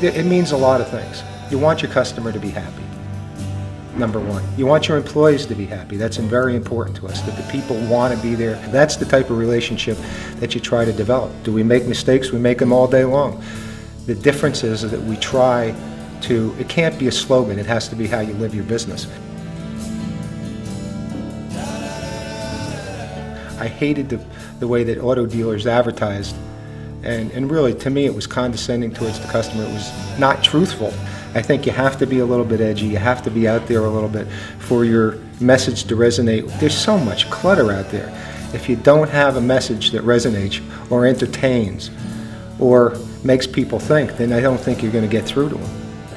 It means a lot of things. You want your customer to be happy, number one. You want your employees to be happy. That's very important to us, that the people want to be there. That's the type of relationship that you try to develop. Do we make mistakes? We make them all day long. The difference is that we try to, it can't be a slogan, it has to be how you live your business. I hated the way that auto dealers advertised, and really, to me, it was condescending towards the customer. It was not truthful. I think you have to be a little bit edgy, you have to be out there a little bit for your message to resonate. There's so much clutter out there. If you don't have a message that resonates or entertains or makes people think, then I don't think you're going to get through to them.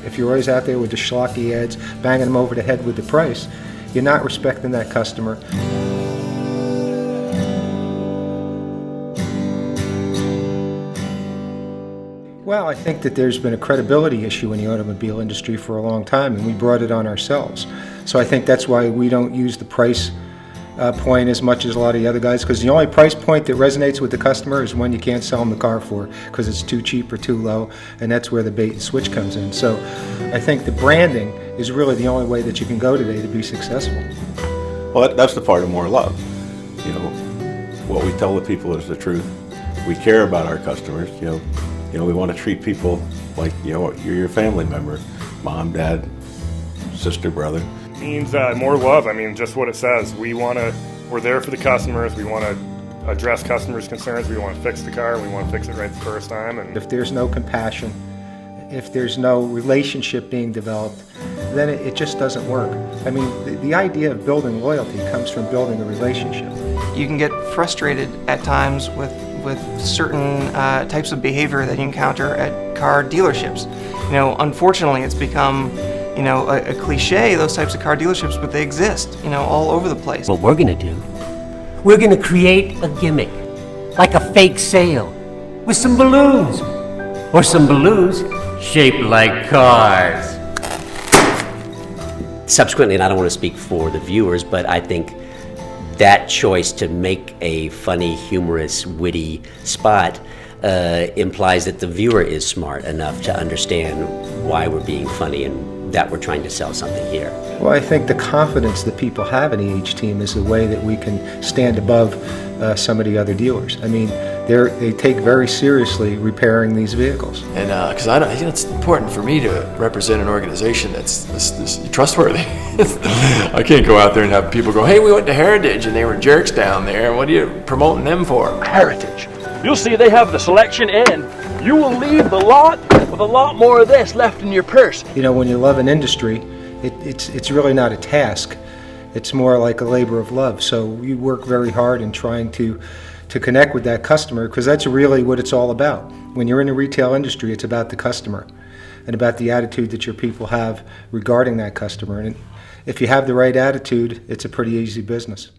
If you're always out there with the schlocky ads, banging them over the head with the price, you're not respecting that customer. Well, I think that there's been a credibility issue in the automobile industry for a long time, and we brought it on ourselves. So I think that's why we don't use the price point as much as a lot of the other guys, because the only price point that resonates with the customer is when you can't sell them the car for, because it's too cheap or too low, and that's where the bait and switch comes in. So I think the branding is really the only way that you can go today to be successful. Well, that's the part of more love. You know, what we tell the people is the truth. We care about our customers. You know, we want to treat people like, you're your family member, mom, dad, sister, brother. It means more love. I mean, just what it says. We're there for the customers. We want to address customers' concerns. We want to fix the car. We want to fix it right the first time. And if there's no compassion, if there's no relationship being developed, then it just doesn't work. I mean, the idea of building loyalty comes from building a relationship. You can get frustrated at times with certain types of behavior that you encounter at car dealerships. You know, unfortunately, it's become, a cliche, those types of car dealerships, but they exist, all over the place. What we're gonna do, we're gonna create a gimmick, like a fake sale, with some balloons, or some balloons shaped like cars. Subsequently, and I don't want to speak for the viewers, but I think that choice to make a funny, humorous, witty spot implies that the viewer is smart enough to understand why we're being funny and that we're trying to sell something here. Well, I think the confidence that people have in the H team is the way that we can stand above some of the other dealers. I mean, they take very seriously repairing these vehicles. And because I think it's important for me to represent an organization that's this trustworthy. I can't go out there and have people go, hey, we went to Heritage and they were jerks down there. What are you promoting them for? Heritage. You'll see they have the selection and you will leave the lot with a lot more of this left in your purse. You know, when you love an industry, it's really not a task. It's more like a labor of love. So you work very hard in trying to connect with that customer, because that's really what it's all about. When you're in the retail industry, it's about the customer and about the attitude that your people have regarding that customer. And if you have the right attitude, it's a pretty easy business.